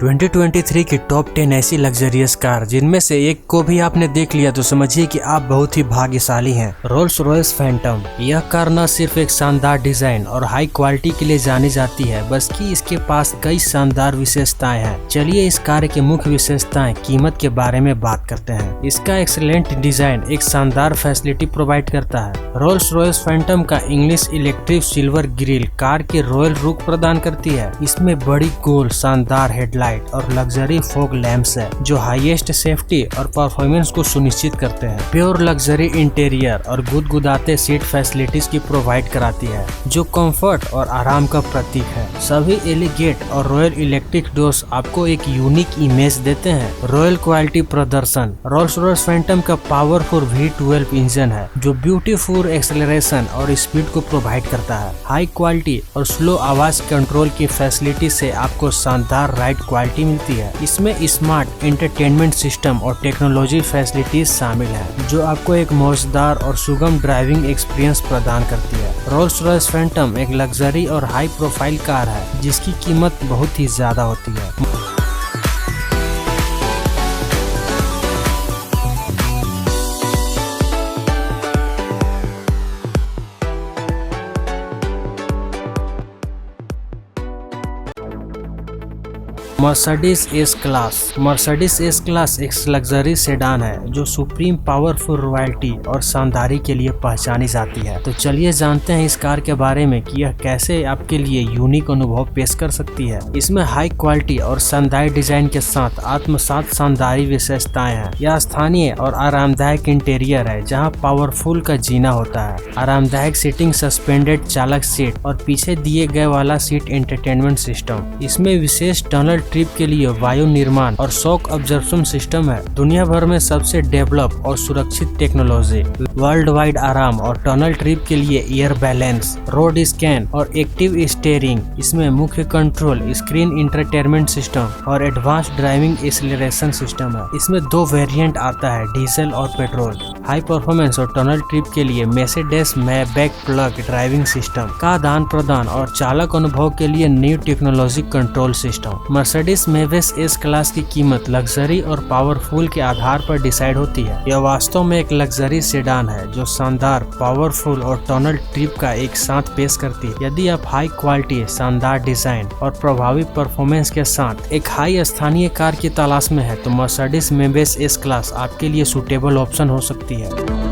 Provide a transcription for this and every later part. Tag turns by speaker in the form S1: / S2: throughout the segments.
S1: 2023 की टॉप 10 ऐसी luxurious car जिनमें से एक को भी आपने देख लिया तो समझिए कि आप बहुत ही भाग्यशाली हैं। Rolls Royce Phantom. यह कार न सिर्फ एक शानदार डिजाइन और हाई क्वालिटी के लिए जानी जाती है, बल्कि इसके पास कई शानदार विशेषताएं हैं। चलिए इस कार की मुख्य विशेषताएं, कीमत के बारे में बात करते हैं। इसका एक्सीलेंट डिजाइन एक शानदार फैसिलिटी प्रोवाइड करता है। रोल्स रॉयस फैंटम का English electric silver grill car के रॉयल लुक प्रदान करती है। इसमें बड़ी गोल शानदार हेडलाइट और लग्जरी फॉग लैंप्स है जो हाईएस्ट सेफ्टी और परफॉर्मेंस को सुनिश्चित करते हैं। प्योर लग्जरी इंटीरियर और गुदगुदाते सीट फैसिलिटीज की प्रोवाइड कराती है जो कंफर्ट और आराम का प्रतीक है। सभी एलिगेट और रॉयल इलेक्ट्रिक डोर्स आपको एक यूनिक इमेज देते हैं। रॉयल क्वालिटी प्रदर्शन। रोल्स रॉयस फैंटम का पावरफुल V12 इंजन है जो ब्यूटीफुल एक्सेलरेशन और स्पीड को प्रोवाइड करता है। हाई क्वालिटी और स्लो आवाज कंट्रोल की फैसिलिटी से आपको शानदार राइड क्वालिटी मिलती है। इसमें स्मार्ट एंटरटेनमेंट सिस्टम और टेक्नोलॉजी फैसिलिटीज शामिल है जो आपको एक मौजदार और सुगम ड्राइविंग एक्सपीरियंस प्रदान करती है। रोल्स रॉयस फैंटम एक लग्जरी और हाई प्रोफाइल कार है जिसकी कीमत बहुत ही ज्यादा होती है। Mercedes S class. Mercedes S class एक लग्जरी सेडान है जो सुप्रीम पावरफुल रॉयल्टी और शानदारी के लिए पहचानी जाती है। तो चलिए जानते हैं इस कार के बारे में कि यह कैसे आपके लिए यूनिक अनुभव पेश कर सकती है। इसमें हाई क्वालिटी और शानदार डिजाइन के साथ आत्मसात शानदारी विशेषताएं हैं। यह स्थानीय और आरामदायक इंटीरियर है जहां पावरफुल का जीना होता है। आरामदायक सीटिंग, सस्पेंडेड चालक सीट और पीछे दिए गए वाला सीट एंटरटेनमेंट सिस्टम। इसमें विशेष टनल ट्रिप के लिए वायु निर्माण और शॉक ऑब्जर्वेशन सिस्टम है। दुनिया भर में सबसे डेवलप और सुरक्षित टेक्नोलॉजी। वर्ल्ड वाइड आराम और टनल ट्रिप के लिए एयर बैलेंस, रोड स्कैन और एक्टिव स्टीयरिंग। इसमें मुख्य कंट्रोल स्क्रीन, इंटरटेनमेंट सिस्टम और एडवांस ड्राइविंग एक्सीलरेशन सिस्टम है। इसमें दो वेरिएंट आता है, डीजल और पेट्रोल। हाई परफॉर्मेंस और टनल ट्रिप के लिए मर्सिडीज मैबैक प्लग ड्राइविंग सिस्टम का आदान प्रदान और चालक अनुभव के लिए new technology control system. Mercedes Mavis S class की कीमत लग्जरी और पावरफुल के आधार पर डिसाइड होती है। यह वास्तव में एक लग्जरी सेडान है जो शानदार, पावरफुल और टनल ट्रिप का एक साथ पेश करती है। यदि आप हाई क्वालिटी, शानदार डिजाइन और प्रभावी परफॉर्मेंस के साथ एक हाई स्थानीय कार की तलाश में है तो मर्सिडीज मेविस एस क्लास आपके लिए सुटेबल ऑप्शन हो सकती है।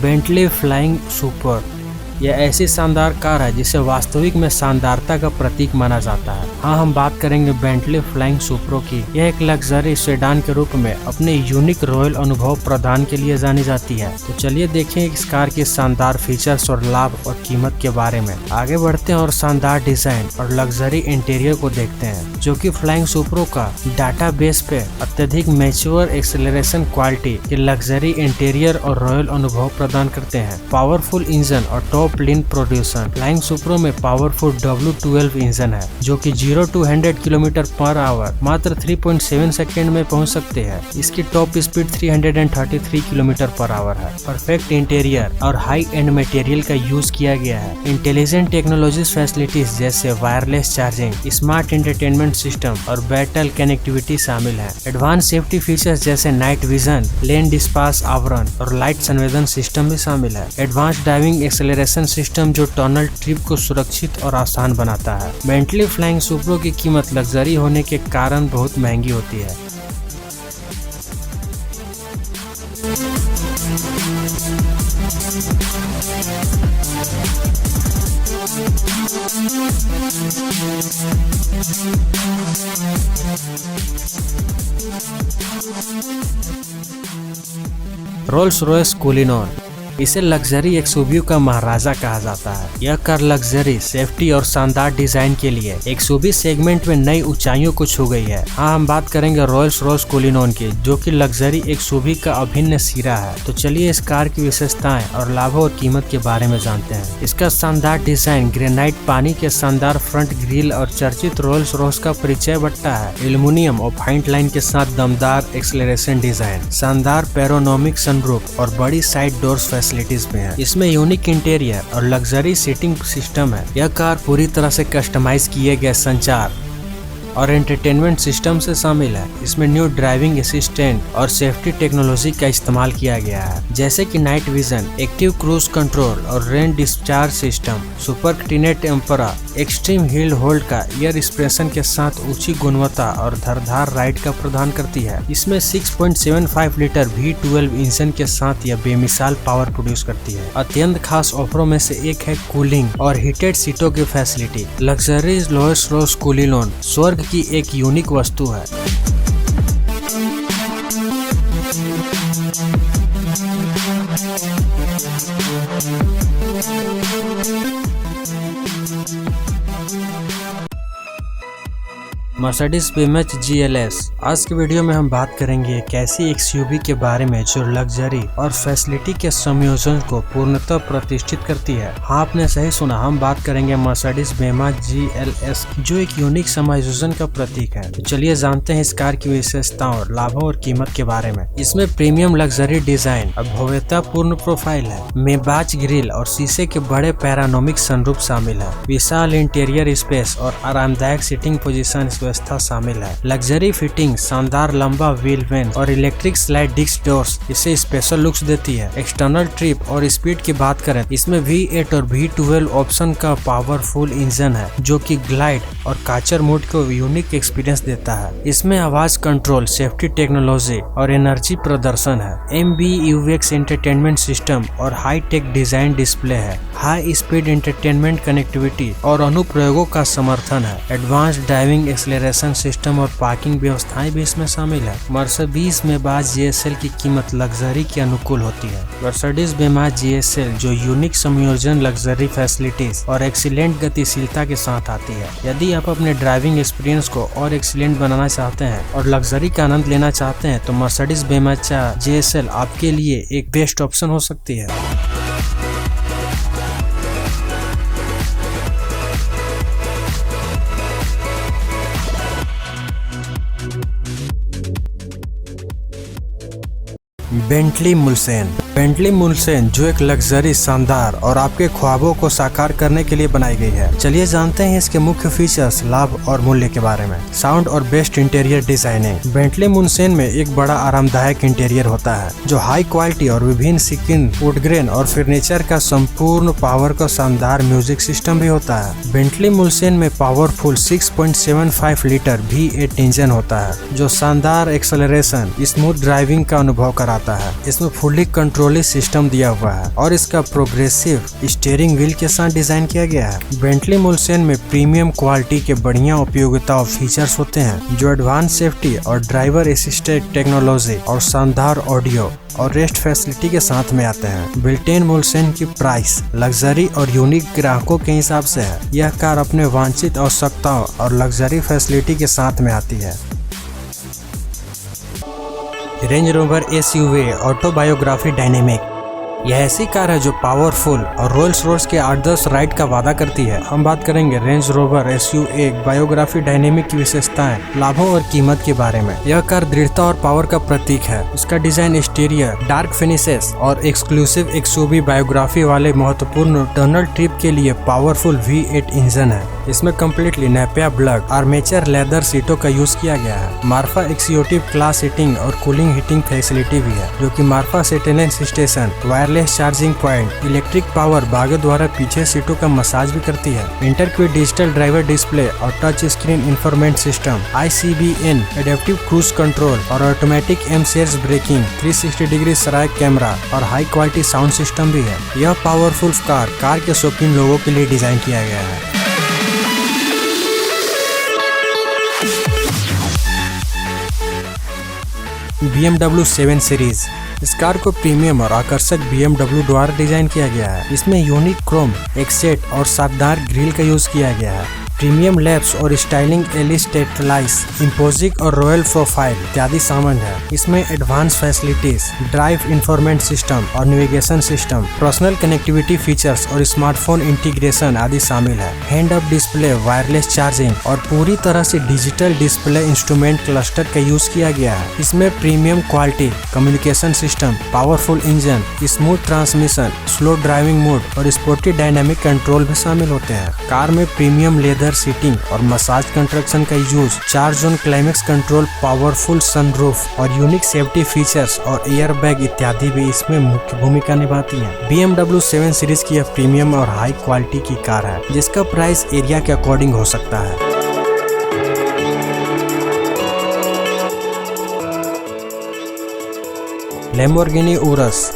S1: Bentley flying super. यह ऐसी शानदार कार है जिसे वास्तविक में शानदारता का प्रतीक माना जाता है। हाँ, हम बात करेंगे बेंटली फ्लाइंग सुपरो की। यह एक लग्जरी सेडान के रूप में अपने यूनिक रॉयल अनुभव प्रदान के लिए जानी जाती है। तो चलिए देखें इस कार के शानदार फीचर्स और लाभ और कीमत के बारे में। आगे बढ़ते हैं और शानदार डिजाइन और लग्जरी इंटीरियर को देखते हैं जो कि फ्लाइंग सुपरो का डाटा बेस पे अत्यधिक मैच्योर एक्सेलरेशन क्वालिटी के लग्जरी इंटीरियर और रॉयल अनुभव प्रदान करते हैं। पावरफुल इंजन और टॉप लिंक प्रोड्यूसर। फ्लाइंग सुपरो में पावरफुल W12 इंजन है जो कि 0 to 100 km/h मात्र 3.7 सेकेंड में पहुंच सकते हैं। इसकी टॉप स्पीड 333 km/h है। परफेक्ट इंटीरियर और हाई एंड मटेरियल का यूज किया गया है। इंटेलिजेंट टेक्नोलॉजीज फैसिलिटीज जैसे wireless charging, smart entertainment system और बैटल कनेक्टिविटी शामिल है। एडवांस सेफ्टी फीचर्स जैसे नाइट विजन, लेन डिस्पाच आवरण और लाइट संवेदन सिस्टम भी शामिल है। एडवांस ड्राइविंग एक्सेलरेशन सिस्टम जो टनल ट्रिप को सुरक्षित और आसान बनाता है। बेंटली फ्लाइंग सुपरो की कीमत लग्जरी होने के कारण बहुत महंगी होती है। Rolls Royce Cullinan. इसे लग्जरी एक्सयूवी का महाराजा कहा जाता है। यह कार लग्जरी, सेफ्टी और शानदार डिजाइन के लिए एक्सयूवी सेगमेंट में नई ऊंचाइयों को छू गई है। हाँ, हम बात करेंगे रॉयल्स रोयस कुलिनोन की, जो कि लग्जरी एक्सयूवी का अभिन्न सिरा है। तो चलिए इस कार की विशेषताएं और लाभों और कीमत के बारे में जानते हैं। इसका शानदार डिजाइन, ग्रेनाइट पानी के शानदार फ्रंट ग्रिल और चर्चित रॉयल्स रोयस का परिचय बट्टा है। एल्युमिनियम और फाइंट लाइन के साथ दमदार एक्सेलरेशन डिजाइन, शानदार पैनोरामिक सनरूफ और बड़ी साइड डोर्स फैसिलिटीज में है। इसमें यूनिक इंटीरियर और लग्जरी सीटिंग सिस्टम है। यह कार पूरी तरह से कस्टमाइज किए गए संचार और एंटरटेनमेंट सिस्टम से शामिल है। इसमें न्यू ड्राइविंग असिस्टेंट और सेफ्टी टेक्नोलॉजी का इस्तेमाल किया गया है, जैसे कि night vision, active cruise control और रेन डिस्चार्ज सिस्टम। सुपर टिनेट एम्परा एक्सट्रीम हिल होल्ड का एयर एक्सप्रेशन के साथ ऊंची गुणवत्ता और धारदार राइड का प्रदान करती है। इसमें 6.75 लीटर V12 इंजन के साथ यह बेमिसाल पावर प्रोड्यूस करती है। अत्यंत खास ऑफरों में से एक है कूलिंग और हीटेड सीटों की facility. Luxury Rolls Royce Cullinan स्वर्ग की एक यूनिक वस्तु है। Mercedes Benz GLS। आज की वीडियो में हम बात करेंगे एक ऐसी एक्सयूवी के बारे में जो लग्जरी और फैसिलिटी के संयोजन को पूर्णतः प्रतिष्ठित करती है। हाँ, आपने सही सुना, हम बात करेंगे मर्सिडीज बेमेंच GLS, जो एक यूनिक समायोजन का प्रतीक है। तो चलिए जानते हैं इस कार की विशेषताओं और लाभों और कीमत के बारे में। इसमें प्रीमियम लग्जरी डिजाइन और भव्यतापूर्ण प्रोफाइल है। मेबाच ग्रिल और शीशे के बड़े पैरानोमिक सनरूफ शामिल है। विशाल इंटीरियर स्पेस और आरामदायक सीटिंग पोजीशन व्यवस्था शामिल है। लग्जरी फिटिंग, शानदार लंबा व्हील वेन और इलेक्ट्रिक स्लाइड डिस्क डोर्स इसे स्पेशल लुक्स देती है। एक्सटर्नल ट्रिप और स्पीड की बात करें, इसमें V8 और V12 ऑप्शन का पावरफुल इंजन है, जो कि ग्लाइड और काचर मोड को यूनिक एक्सपीरियंस देता है। इसमें आवाज कंट्रोल, सेफ्टी टेक्नोलॉजी और एनर्जी प्रदर्शन है। MBUX एंटरटेनमेंट सिस्टम और हाई टेक डिजाइन डिस्प्ले है। हाई स्पीड एंटरटेनमेंट कनेक्टिविटी और अनुप्रयोगों का समर्थन है। एडवांस ड्राइविंग एक्सेलरेशन सिस्टम और पार्किंग व्यवस्थाएं भी इसमें शामिल है। मर्सिडीज बेमेंच GSL की कीमत लग्जरी के अनुकूल होती है। मर्सिडीज बेमेंच GSL जो यूनिक संयोजन, लग्जरी फैसिलिटीज और एक्सीलेंट गतिशीलता के साथ आती है। यदि आप अपने ड्राइविंग एक्सपीरियंस को और एक्सीलेंट बनाना चाहते हैं और लग्जरी का आनंद लेना चाहते हैं तो मर्सिडीज बेमेंच GSL आपके लिए एक बेस्ट ऑप्शन हो सकती है। बेंटली मुल्सेन। बेंटली मुल्सेन जो एक लग्जरी, शानदार और आपके ख्वाबों को साकार करने के लिए बनाई गई है। चलिए जानते हैं इसके मुख्य फीचर्स, लाभ और मूल्य के बारे में। साउंड और बेस्ट इंटीरियर डिजाइनिंग। बेंटली मुल्सेन में एक बड़ा आरामदायक इंटीरियर होता है, जो हाई क्वालिटी और विभिन्न स्किन, वुडग्रेन और फर्नीचर का संपूर्ण पावर का शानदार म्यूजिक सिस्टम भी होता है। बेंटली मुल्सेन में पावरफुल 6.75 लीटर V8 इंजन होता है, जो शानदार एक्सेलरेशन, स्मूथ ड्राइविंग का अनुभव कराता है। इसमें फुल्ली कंट्रोल सिस्टम दिया हुआ है और इसका प्रोग्रेसिव स्टीयरिंग व्हील के साथ डिजाइन किया गया है। बेंटली मुल्सेन में प्रीमियम क्वालिटी के बढ़िया उपयोगिता और फीचर्स होते हैं, जो एडवांस सेफ्टी और ड्राइवर असिस्टेड टेक्नोलॉजी और शानदार ऑडियो और रेस्ट फैसिलिटी के साथ में आते हैं। बिल्ट-इन मुल्सेन की प्राइस लग्जरी और यूनिक ग्राहकों के हिसाब से है। यह कार अपने वांछित आवश्यकताओं और लग्जरी फैसिलिटी के साथ में आती है। Range rover SUV autobiography dynamic. यह ऐसी कार है जो पावरफुल और रोल्स रॉयस के 8-10 राइड का वादा करती है। हम बात करेंगे range rover SUV biography dynamic की विशेषताएं, लाभों और कीमत के बारे में। यह कार दृढ़ता और पावर का प्रतीक है। इसका डिजाइन, एक्सटीरियर, डार्क फिनिशेस और एक्सक्लूसिव XUV बायोग्राफी वाले महत्वपूर्ण टनल ट्रिप के लिए पावरफुल V8 इंजन है। इसमें कम्प्लीटली नेपियर ब्लग आर्मेचर लेदर सीटों का यूज किया गया है। मार्फा एक्सिक्यूटिव क्लास सीटिंग और कूलिंग हीटिंग फैसिलिटी भी है, जो कि मार्फा सेटेलेंस station, wireless charging point, electric power भागों द्वारा पीछे सीटों का मसाज भी करती है। इंटरक्विट डिजिटल ड्राइवर डिस्प्ले और touch screen infotainment system, ICBN, adaptive cruise control और ऑटोमेटिक एमसीएस ब्रेकिंग, 360 डिग्री सराइक कैमरा और हाई क्वालिटी साउंड सिस्टम भी है। यह पावरफुल कार के शौकीन लोगों के लिए डिजाइन किया गया है। BMW 7 series. इस कार को प्रीमियम और आकर्षक BMW द्वारा डिजाइन किया गया है। इसमें यूनिक क्रोम, एक्सेट और शानदार ग्रिल का यूज किया गया है। प्रीमियम लैब्स और स्टाइलिंग एलिस टेटलाइस, इम्पोजिक और रॉयल प्रोफाइल इत्यादि शामिल है। इसमें advance facilities, drive infotainment system और navigation system, personal connectivity features और स्मार्टफोन इंटीग्रेशन आदि शामिल है। Hand up display, wireless charging और पूरी तरह से डिजिटल डिस्प्ले इंस्ट्रूमेंट क्लस्टर का यूज किया गया है। इसमें premium quality communication system, powerful engine, smooth transmission, slow driving mode और स्पोर्टी डायनामिक कंट्रोल भी शामिल होते हैं। कार में प्रीमियम लेदर सीटिंग और मसाज कंस्ट्रक्शन का use, 4 zone climax control, powerful sunroof और यूनिक सेफ्टी फीचर्स और एयर बैग इत्यादि भी इसमें मुख्य भूमिका निभाती हैं। BMW 7 सीरीज की यह प्रीमियम और हाई क्वालिटी की कार है, जिसका प्राइस एरिया के अकॉर्डिंग हो सकता है। लैम्बोर्गिनी उरस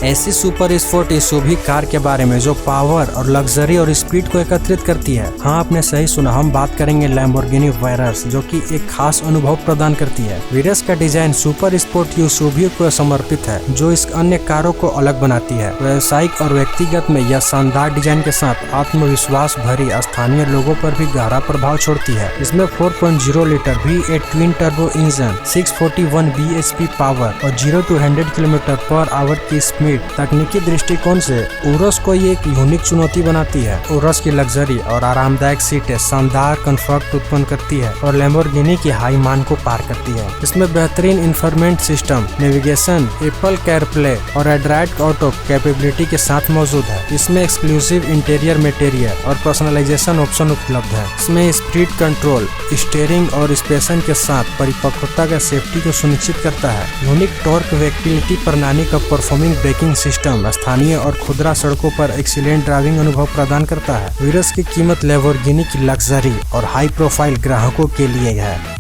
S1: ऐसी सुपर स्पोर्ट एसयूवी कार के बारे में जो पावर और लग्जरी और स्पीड को एकत्रित करती है। हाँ, आपने सही सुना, हम बात करेंगे लैम्बोर्गिनी वेरस, जो कि एक खास अनुभव प्रदान करती है। वेरस का डिजाइन सुपर स्पोर्ट एसयूवी को समर्पित है, जो इस अन्य कारों को अलग बनाती है। व्यावसायिक और व्यक्तिगत में यह शानदार डिजाइन के साथ आत्मविश्वास भरी स्थानीय लोगों पर भी गहरा प्रभाव छोड़ती है। इसमें 4.0 litre V8 twin turbo engine, 641 bhp power और 0 to 100 km/h की स्पीड तकनीकी दृष्टिकोण से उरस को ये एक यूनिक चुनौती बनाती है। उरस की लग्जरी और आरामदायक सीटें शानदार कंफर्ट उत्पन्न करती है और लैम्बोर्गिनी की हाई मान को पार करती है। इसमें बेहतरीन इंफॉर्मेंट सिस्टम, नेविगेशन, एप्पल कारप्ले और एंड्रॉयड ऑटो कैपेबिलिटी के साथ मौजूद है। इसमें एक्सक्लूसिव इंटीरियर मटेरियल और पर्सनलाइजेशन ऑप्शन उपलब्ध है। इसमें स्पीड कंट्रोल, स्टीयरिंग और स्पेशन के साथ परिपक्वता का सेफ्टी को सुनिश्चित करता है। यूनिक टॉर्क वेक्टिलिटी प्रणाली का परफॉर्मिंग ब्रेकिंग सिस्टम स्थानीय और खुदरा सड़कों पर एक्सीलेंट ड्राइविंग अनुभव प्रदान करता है। वेरस की कीमत लैम्बोर्गिनी की लग्जरी और हाई प्रोफाइल ग्राहकों के लिए है।